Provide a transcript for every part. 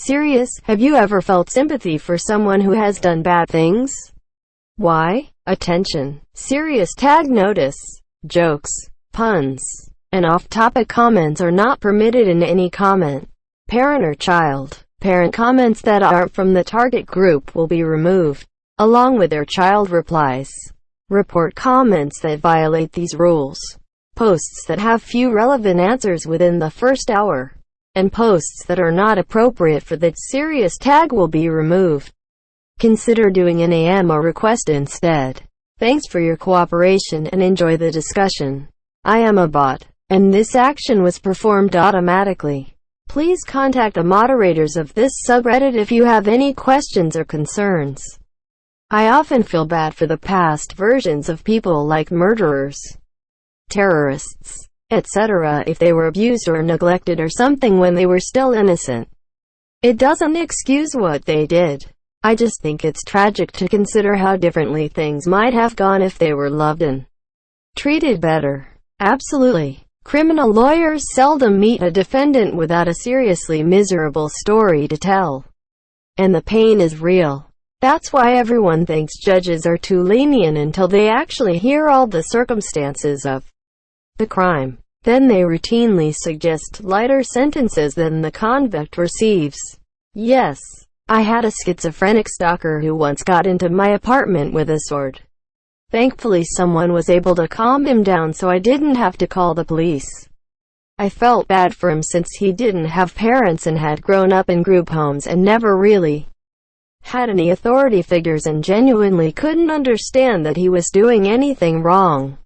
Serious, have you ever felt sympathy for someone who has done bad things? Why? Attention. Serious tag notice. Jokes, puns, and off-topic comments are not permitted in any comment. Parent or child. Parent comments that aren't from the target group will be removed, along with their child replies. Report comments that violate these rules. Posts that have few relevant answers within the first hour, and posts that are not appropriate for the serious tag will be removed. Consider doing an AMO request instead. Thanks for your cooperation and enjoy the discussion. I am a bot, and this action was performed automatically. Please contact the moderators of this subreddit if you have any questions or concerns. I often feel bad for the past versions of people like murderers, terrorists, etc. if they were abused or neglected or something when they were still innocent. It doesn't excuse what they did. I just think it's tragic to consider how differently things might have gone if they were loved and treated better. Absolutely. Criminal lawyers seldom meet a defendant without a seriously miserable story to tell. And the pain is real. That's why everyone thinks judges are too lenient until they actually hear all the circumstances of the crime. Then they routinely suggest lighter sentences than the convict receives. Yes, I had a schizophrenic stalker who once got into my apartment with a sword. Thankfully someone was able to calm him down so I didn't have to call the police. I felt bad for him since he didn't have parents and had grown up in group homes and never really had any authority figures and genuinely couldn't understand that he was doing anything wrong.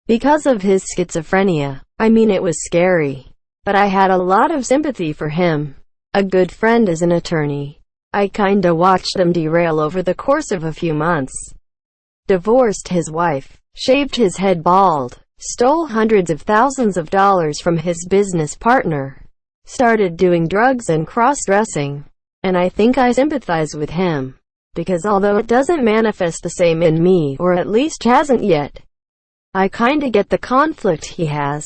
Because of his schizophrenia, I mean it was scary. But I had a lot of sympathy for him. A good friend is an attorney. I kinda watched him derail over the course of a few months. Divorced his wife, shaved his head bald, stole hundreds of thousands of dollars from his business partner, started doing drugs and cross-dressing. And I think I sympathize with him. Because although it doesn't manifest the same in me, or at least hasn't yet, I kinda get the conflict he has.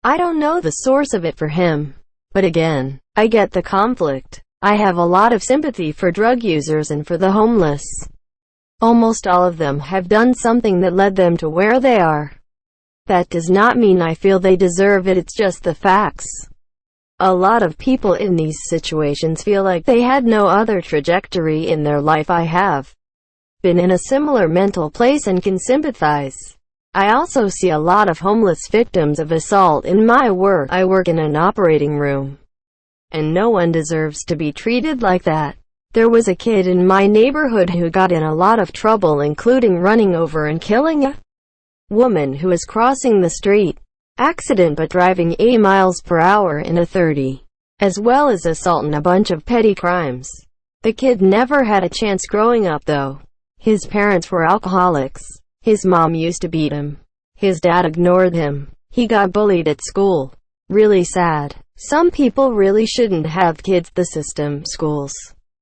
I don't know the source of it for him. But again, I get the conflict. I have a lot of sympathy for drug users and for the homeless. Almost all of them have done something that led them to where they are. That does not mean I feel they deserve it, it's just the facts. A lot of people in these situations feel like they had no other trajectory in their life. I have been in a similar mental place and can sympathize. I also see a lot of homeless victims of assault in my work. I work in an operating room, and no one deserves to be treated like that. There was a kid in my neighborhood who got in a lot of trouble, including running over and killing a woman who was crossing the street. Accident but driving 80 miles per hour in a 30, as well as assault and a bunch of petty crimes. The kid never had a chance growing up though. His parents were alcoholics. His mom used to beat him. His dad ignored him. He got bullied at school. Really sad. Some people really shouldn't have kids. The system, schools,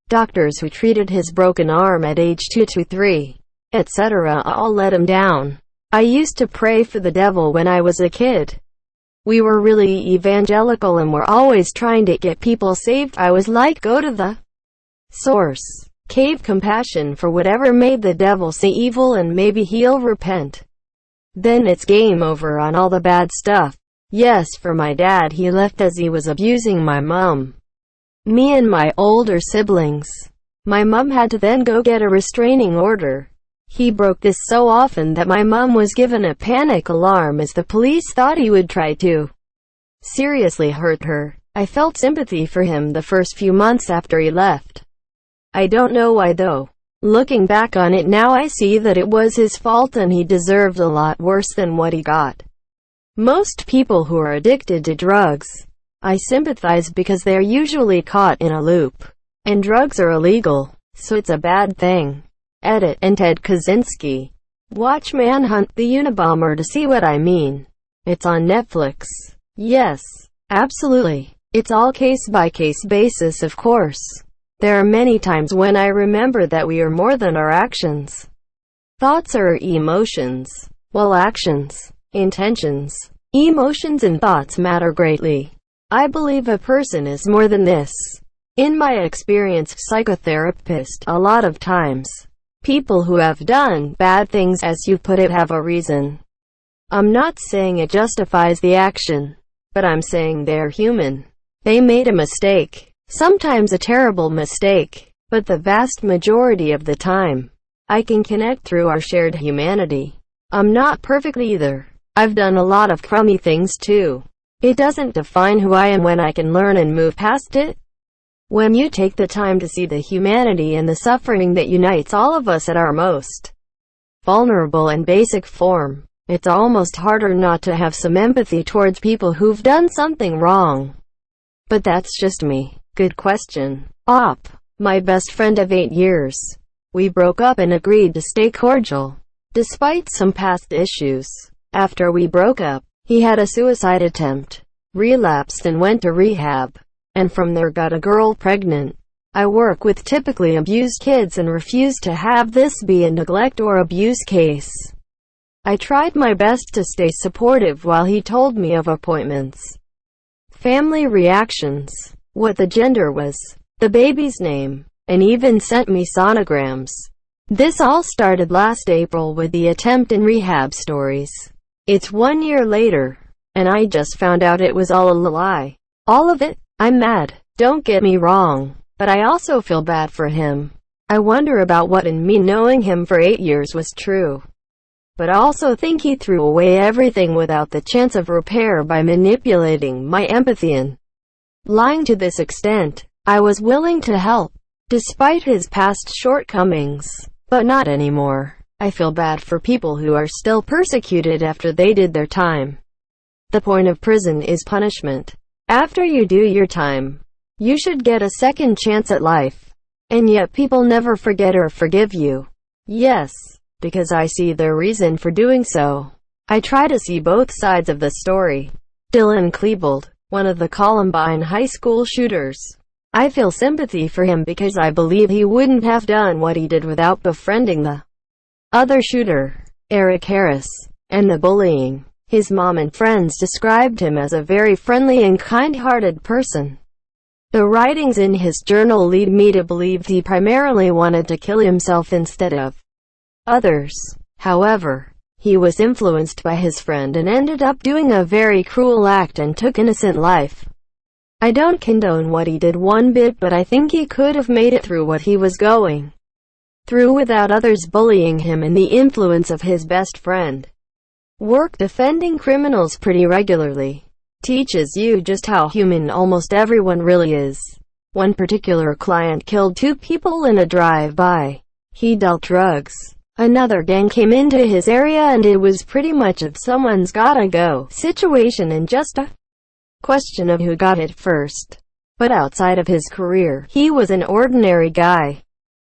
doctors who treated his broken arm at age 2 to 3, etc. all let him down. I used to pray for the devil when I was a kid. We were really evangelical and were always trying to get people saved. I was like, go to the source. Cave compassion for whatever made the devil see evil and maybe he'll repent. Then it's game over on all the bad stuff. Yes, for my dad, he left as he was abusing my mom, me and my older siblings. My mom had to then go get a restraining order. He broke this so often that my mom was given a panic alarm as the police thought he would try to seriously hurt her. I felt sympathy for him the first few months after he left. I don't know why though. Looking back on it now, I see that it was his fault and he deserved a lot worse than what he got. Most people who are addicted to drugs, I sympathize because they're usually caught in a loop. And drugs are illegal, so it's a bad thing. Edit and Ted Kaczynski. Watch Manhunt the Unabomber to see what I mean. It's on Netflix. Yes, absolutely. It's all case-by-case basis, of course. There are many times when I remember that we are more than our actions. Thoughts are emotions, while actions, intentions, emotions and thoughts matter greatly. I believe a person is more than this. In my experience psychotherapist, a lot of times, people who have done bad things, as you put it, have a reason. I'm not saying it justifies the action, but I'm saying they're human. They made a mistake, sometimes a terrible mistake, but the vast majority of the time, I can connect through our shared humanity. I'm not perfect either. I've done a lot of crummy things too. It doesn't define who I am when I can learn and move past it. When you take the time to see the humanity and the suffering that unites all of us at our most vulnerable and basic form, it's almost harder not to have some empathy towards people who've done something wrong. But that's just me. Good question. My best friend of 8 years. We broke up and agreed to stay cordial, despite some past issues. After we broke up, he had a suicide attempt, relapsed and went to rehab, and from there got a girl pregnant. I work with typically abused kids and refuse to have this be a neglect or abuse case. I tried my best to stay supportive while he told me of appointments, family reactions, what the gender was, the baby's name, and even sent me sonograms. This all started last April with the attempt and rehab stories. It's 1 year later, and I just found out it was all a lie. All of it. I'm mad, don't get me wrong, but I also feel bad for him. I wonder about what in me knowing him for 8 years was true, but also think he threw away everything without the chance of repair by manipulating my empathy and lying to this extent. I was willing to help, despite his past shortcomings, but not anymore. I feel bad for people who are still persecuted after they did their time. The point of prison is punishment. After you do your time, you should get a second chance at life. And yet people never forget or forgive you. Yes, because I see their reason for doing so. I try to see both sides of the story. Dylan Klebold, one of the Columbine high school shooters. I feel sympathy for him because I believe he wouldn't have done what he did without befriending the other shooter, Eric Harris, and the bullying. His mom and friends described him as a very friendly and kind-hearted person. The writings in his journal lead me to believe he primarily wanted to kill himself instead of others. However, he was influenced by his friend and ended up doing a very cruel act and took innocent life. I don't condone what he did one bit, but I think he could have made it through what he was going through without others bullying him and the influence of his best friend. Work defending criminals pretty regularly teaches you just how human almost everyone really is. One particular client killed 2 people in a drive-by. He dealt drugs. Another gang came into his area and it was pretty much a someone's gotta go situation and just a question of who got it first. But outside of his career, he was an ordinary guy.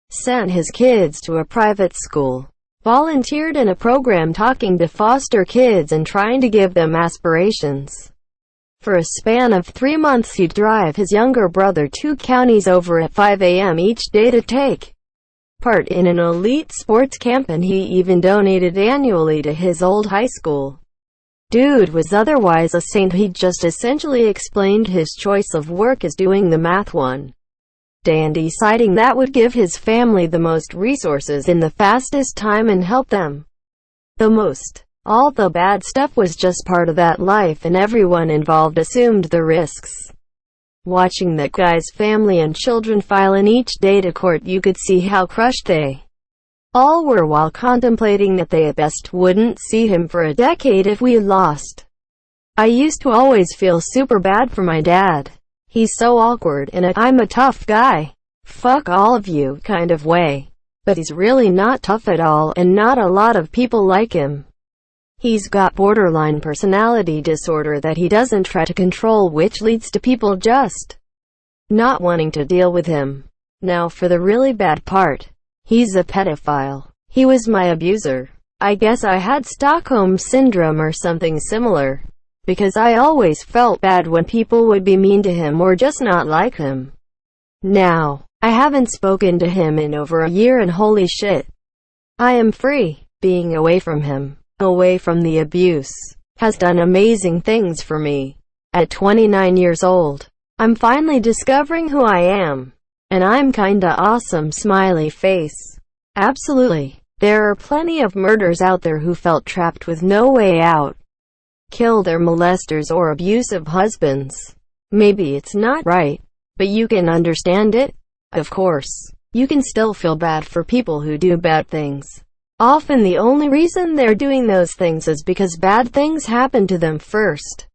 Sent his kids to a private school. Volunteered in a program talking to foster kids and trying to give them aspirations. For a span of 3 months he'd drive his younger brother 2 counties over at 5 a.m. each day to take part in an elite sports camp, and he even donated annually to his old high school. Dude was otherwise a saint. He'd just essentially explained his choice of work as doing the math one day and deciding that would give his family the most resources in the fastest time and help them the most. All the bad stuff was just part of that life, and everyone involved assumed the risks. Watching that guy's family and children file in each day to court, you could see how crushed they all were while contemplating that they at best wouldn't see him for a decade if we lost. I used to always feel super bad for my dad. He's so awkward in a "I'm a tough guy, fuck all of you" kind of way. But he's really not tough at all, and not a lot of people like him. He's got borderline personality disorder that he doesn't try to control, which leads to people just not wanting to deal with him. Now for the really bad part. He's a pedophile. He was my abuser. I guess I had Stockholm Syndrome or something similar, because I always felt bad when people would be mean to him or just not like him. Now, I haven't spoken to him in over a year, and holy shit, I am free. Being away from him, away from the abuse, has done amazing things for me. At 29 years old, I'm finally discovering who I am. And I'm kinda awesome, smiley face. Absolutely. There are plenty of murderers out there who felt trapped with no way out. Killed their molesters or abusive husbands. Maybe it's not right, but you can understand it. Of course, you can still feel bad for people who do bad things. Often the only reason they're doing those things is because bad things happen to them first.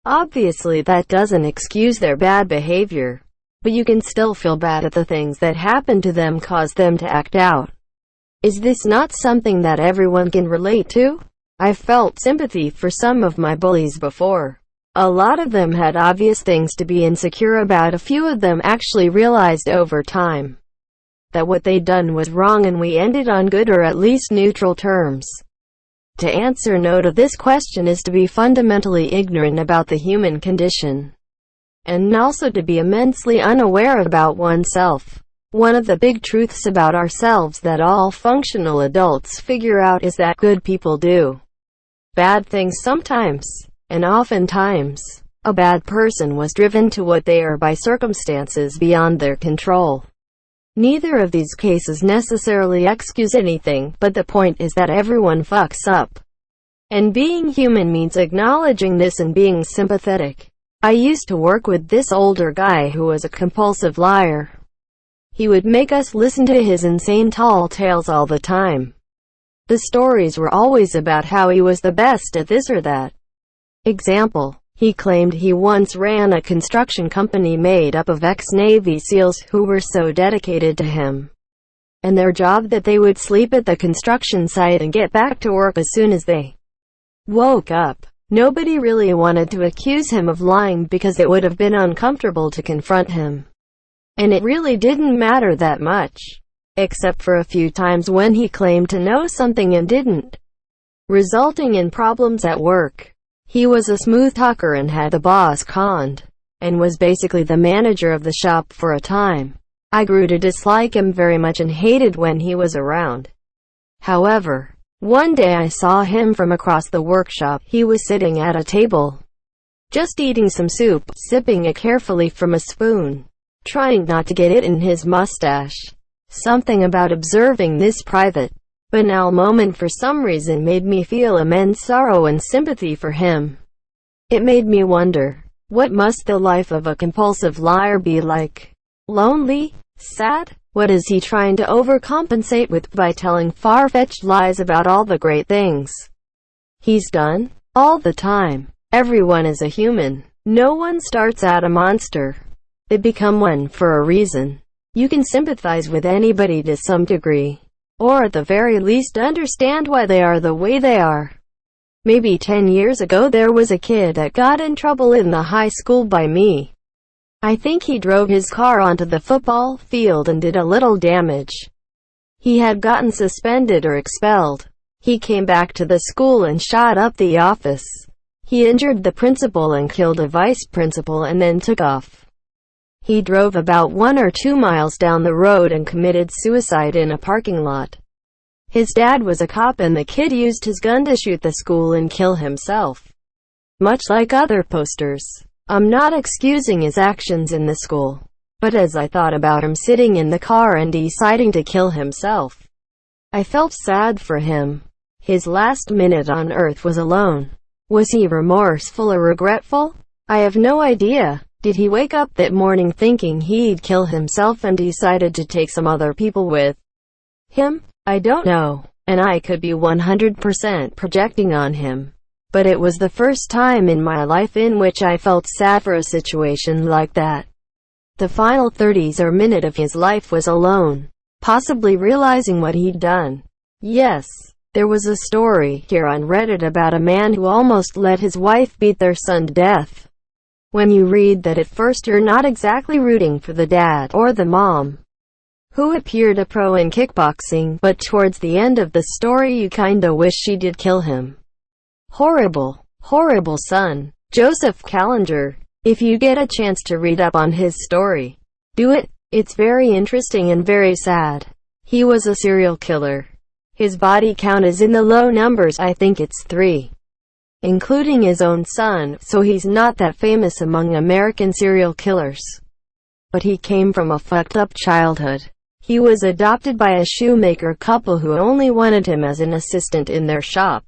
Obviously that doesn't excuse their bad behavior, but you can still feel bad at the things that happen to them cause them to act out. Is this not something that everyone can relate to? I've felt sympathy for some of my bullies before. A lot of them had obvious things to be insecure about. A few of them actually realized over time that what they'd done was wrong, and we ended on good or at least neutral terms. To answer no to this question is to be fundamentally ignorant about the human condition, and also to be immensely unaware about oneself. One of the big truths about ourselves that all functional adults figure out is that good people do bad things sometimes, and oftentimes, a bad person was driven to what they are by circumstances beyond their control. Neither of these cases necessarily excuse anything, but the point is that everyone fucks up. And being human means acknowledging this and being sympathetic. I used to work with this older guy who was a compulsive liar. He would make us listen to his insane tall tales all the time. The stories were always about how he was the best at this or that. Example, he claimed he once ran a construction company made up of ex-Navy SEALs who were so dedicated to him and their job that they would sleep at the construction site and get back to work as soon as they woke up. Nobody really wanted to accuse him of lying because it would have been uncomfortable to confront him. And it really didn't matter that much, except for a few times when he claimed to know something and didn't, resulting in problems at work. He was a smooth talker and had the boss conned, and was basically the manager of the shop for a time. I grew to dislike him very much and hated when he was around. However, one day I saw him from across the workshop. He was sitting at a table, just eating some soup, sipping it carefully from a spoon, trying not to get it in his mustache. Something about observing this private, banal moment for some reason made me feel immense sorrow and sympathy for him. It made me wonder, what must the life of a compulsive liar be like? Lonely? Sad? What is he trying to overcompensate with by telling far-fetched lies about all the great things he's done? All the time. Everyone is a human. No one starts out a monster. They become one for a reason. You can sympathize with anybody to some degree, or at the very least understand why they are the way they are. Maybe 10 years ago there was a kid that got in trouble in the high school by me. I think he drove his car onto the football field and did a little damage. He had gotten suspended or expelled. He came back to the school and shot up the office. He injured the principal and killed a vice principal and then took off. He drove about 1 or 2 miles down the road and committed suicide in a parking lot. His dad was a cop and the kid used his gun to shoot the school and kill himself. Much like other posters. I'm not excusing his actions in the school, but as I thought about him sitting in the car and deciding to kill himself, I felt sad for him. His last minute on earth was alone. Was he remorseful or regretful? I have no idea. Did he wake up that morning thinking he'd kill himself and decided to take some other people with him? I don't know, and I could be 100% projecting on him. But it was the first time in my life in which I felt sad for a situation like that. The final 30s or minute of his life was alone, possibly realizing what he'd done. Yes, there was a story here on Reddit about a man who almost let his wife beat their son to death. When you read that, at first you're not exactly rooting for the dad or the mom, who appeared a pro in kickboxing, but towards the end of the story you kinda wish she did kill him. Horrible, horrible son. Joseph Callinger. If you get a chance to read up on his story, do it. It's very interesting and very sad. He was a serial killer. His body count is in the low numbers. I think it's 3. including his own son, so he's not that famous among American serial killers. But he came from a fucked up childhood. He was adopted by a shoemaker couple who only wanted him as an assistant in their shop.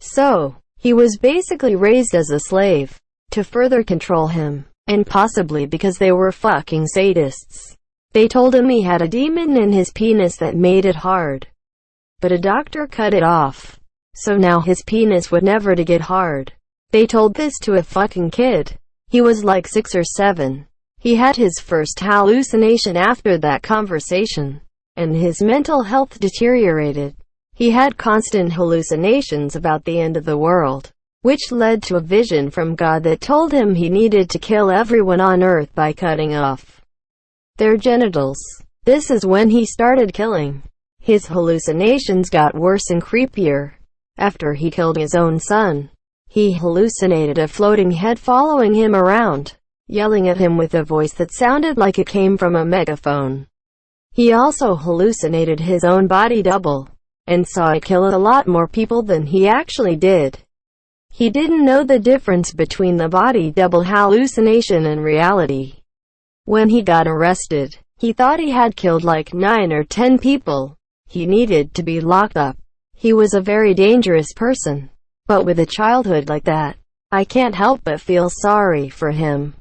So, he was basically raised as a slave, to further control him. And possibly because they were fucking sadists. They told him he had a demon in his penis that made it hard. But a doctor cut it off. So now his penis would never to get hard. They told this to a fucking kid. He was like 6 or 7. He had his first hallucination after that conversation, and his mental health deteriorated. He had constant hallucinations about the end of the world, which led to a vision from God that told him he needed to kill everyone on earth by cutting off their genitals. This is when he started killing. His hallucinations got worse and creepier. After he killed his own son, he hallucinated a floating head following him around, yelling at him with a voice that sounded like it came from a megaphone. He also hallucinated his own body double, and saw it kill a lot more people than he actually did. He didn't know the difference between the body double hallucination and reality. When he got arrested, he thought he had killed like 9 or 10 people. He needed to be locked up. He was a very dangerous person. But with a childhood like that, I can't help but feel sorry for him.